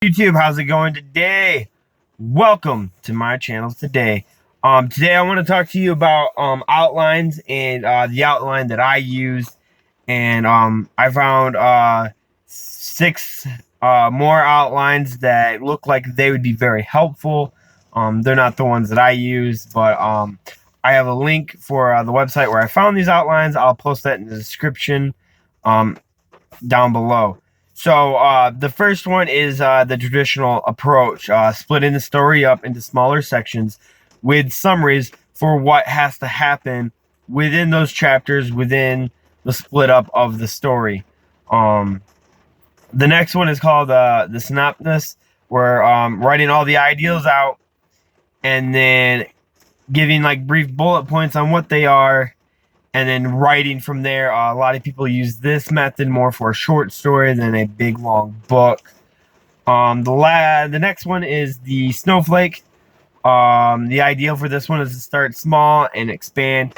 YouTube, how's it going today? Welcome to my channel today. Today I want to talk to you about outlines and the outline that I use, and I found 6 more outlines that look like they would be very helpful. They're not the ones that I use, but I have a link for the website where I found these outlines. I'll post that in the description down below. So the first one is the traditional approach, splitting the story up into smaller sections with summaries for what has to happen within those chapters within the split up of the story. The next one is called the synopsis, where writing all the ideals out and then giving like brief bullet points on what they are, and then writing from there. A lot of people use this method more for a short story than a big long book. The next one is the snowflake. The ideal for this one is to start small and expand.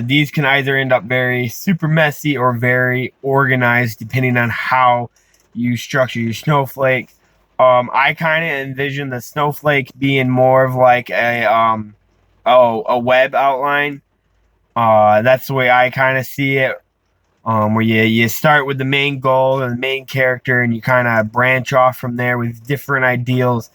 These can either end up very super messy or very organized depending on how you structure your snowflake. I kind of envision the snowflake being more of like a web outline. That's the way I kind of see it, where you start with the main goal and the main character, and you kind of branch off from there with different ideals,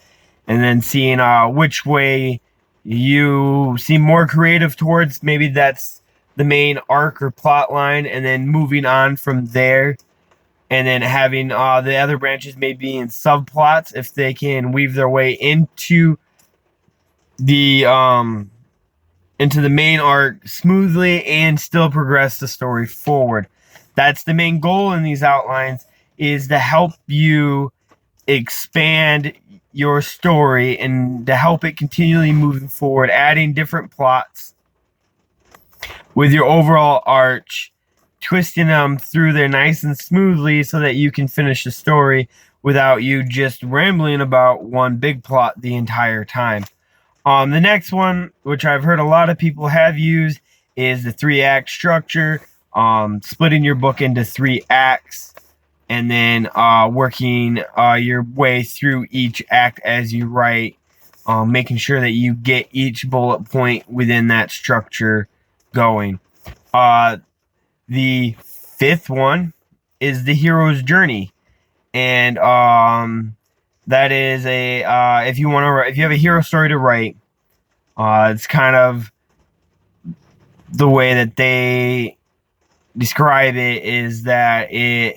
and then seeing which way you seem more creative towards. Maybe that's the main arc or plot line, and then moving on from there, and then having the other branches maybe in subplots if they can weave their way into the main arc smoothly and still progress the story forward. That's the main goal in these outlines, is to help you expand your story and to help it continually moving forward, adding different plots with your overall arch, twisting them through there nice and smoothly so that you can finish the story without you just rambling about one big plot the entire time. The next one, which I've heard a lot of people have used, is the 3-act structure. Splitting your book into 3 acts and then working your way through each act as you write, making sure that you get each bullet point within that structure going. The 5th one is the hero's journey, and that is if you have a hero story to write, it's kind of the way that they describe it, is that it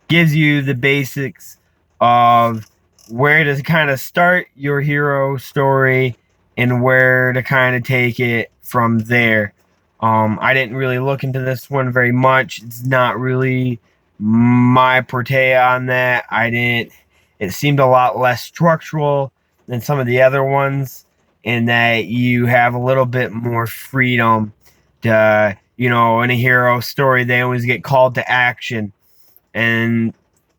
gives you the basics of where to kind of start your hero story and where to kind of take it from there. I didn't really look into this one very much. It's not really my forte on that. It seemed a lot less structural than some of the other ones, in that you have a little bit more freedom to, in a hero story, they always get called to action and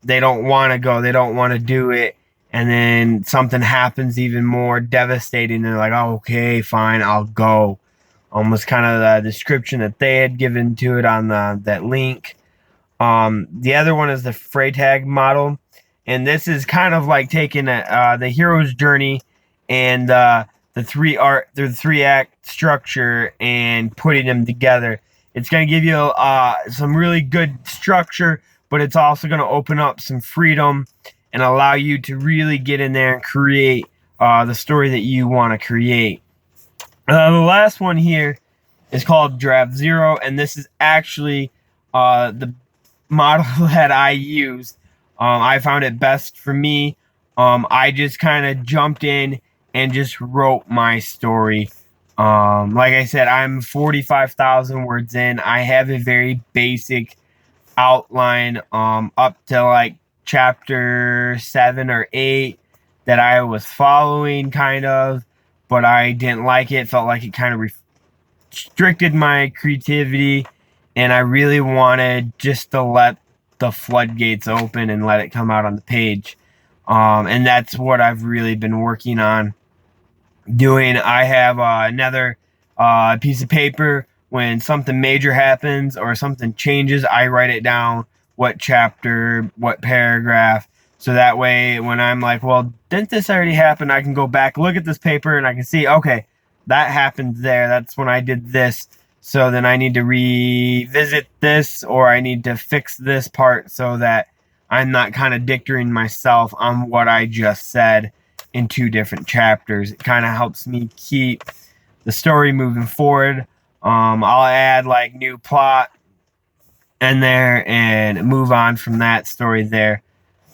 they don't want to go, they don't want to do it, and then something happens even more devastating, and they're like, oh, okay, fine, I'll go. Almost kind of the description that they had given to it on that link. The other one is the Freytag model, and this is kind of like taking the hero's journey and the 3-act structure and putting them together. It's going to give you some really good structure, but it's also going to open up some freedom and allow you to really get in there and create the story that you want to create. The last one here is called Draft Zero, and this is actually the model that I used. I found it best for me. I just kind of jumped in and just wrote my story. Like I said, I'm 45,000 words in. I have a very basic outline up to like chapter 7 or 8 that I was following kind of, but I didn't like it. Felt like it kind of restricted my creativity, and I really wanted just to let the floodgates open and let it come out on the page. And that's what I've really been working on doing. I have another piece of paper. When something major happens or something changes, I write it down, what chapter, what paragraph, So that way, when I'm like, well, didn't this already happen? I can go back, look at this paper, and I can see, okay, that happened there. That's when I did this. So then I need to revisit this, or I need to fix this part so that I'm not contradicting myself on what I just said in 2 different chapters. It kind of helps me keep the story moving forward. I'll add like new plot in there and move on from that story there.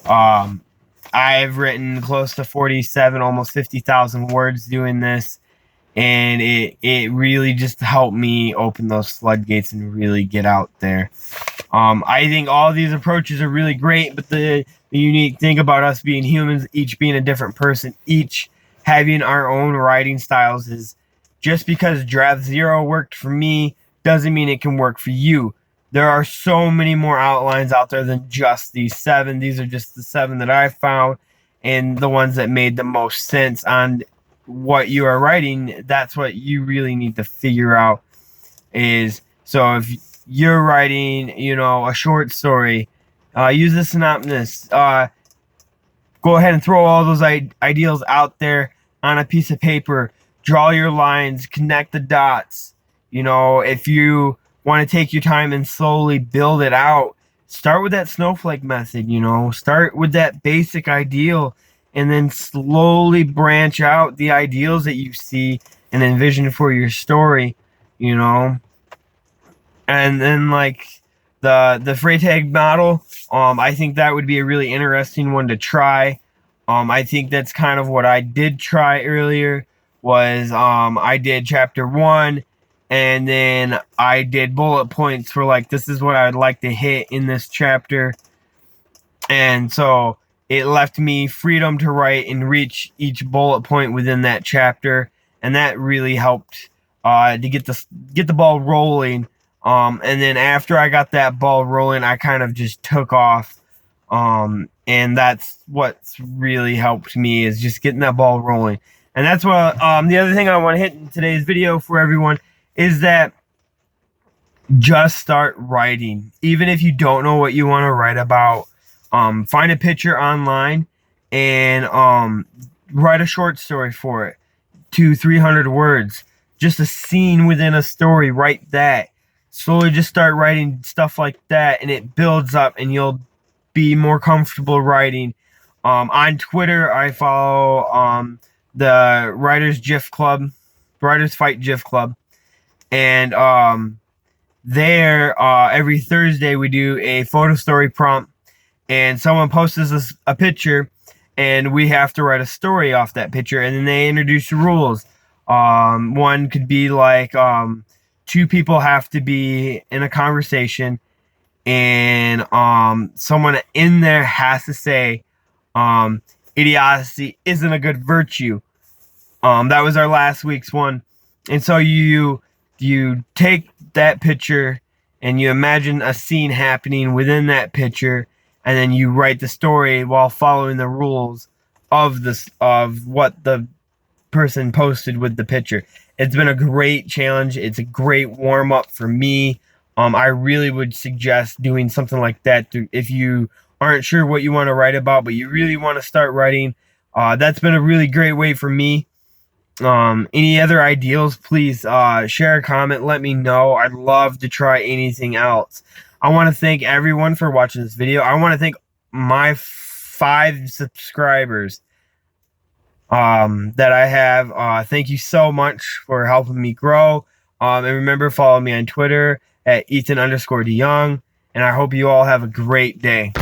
I've written close to 47, almost 50,000 words doing this, and it really just helped me open those floodgates and really get out there. I think all these approaches are really great, but the unique thing about us being humans, each being a different person, each having our own writing styles, is just because draft 0 worked for me doesn't mean it can work for you. There are so many more outlines out there than just these 7. These are just the 7 that I found and the ones that made the most sense on what you are writing. That's what you really need to figure out is, so if you're writing, a short story, use the synopsis. Go ahead and throw all those ideals out there on a piece of paper. Draw your lines, connect the dots. If you want to take your time and slowly build it out, start with that snowflake method. Start with that basic ideal and then slowly branch out the ideals that you see and envision for your story. And then like the Freytag model, I think that would be a really interesting one to try. I think that's kind of what I did try earlier was I did chapter 1, and then I did bullet points for like, this is what I would like to hit in this chapter. And so it left me freedom to write and reach each bullet point within that chapter. And that really helped to get the ball rolling. And then after I got that ball rolling, I kind of just took off. And that's what's really helped me, is just getting that ball rolling. And that's what the other thing I want to hit in today's video for everyone is that just start writing. Even if you don't know what you want to write about, find a picture online and write a short story for it. 200-300 words. Just a scene within a story. Write that. Slowly just start writing stuff like that, and it builds up, and you'll be more comfortable writing. On Twitter, I follow the Writers Fight GIF Club. And there, every Thursday, we do a photo story prompt, and someone posts us a picture, and we have to write a story off that picture, and then they introduce rules. One could be like 2 people have to be in a conversation, and someone in there has to say idiocy isn't a good virtue. That was our last week's one. And so you take that picture and you imagine a scene happening within that picture, and then you write the story while following the rules of what the person posted with the picture. It's been a great challenge. It's a great warm-up for me. I really would suggest doing something like that if you aren't sure what you want to write about, but you really want to start writing. That's been a really great way for me. Any other ideals, please share a comment, let me know. I'd love to try anything else. I want to thank everyone for watching this video. I want to thank my 5 subscribers that I have. Thank you so much for helping me grow. And remember, follow me on Twitter at Ethan_DeYoung. And I hope you all have a great day.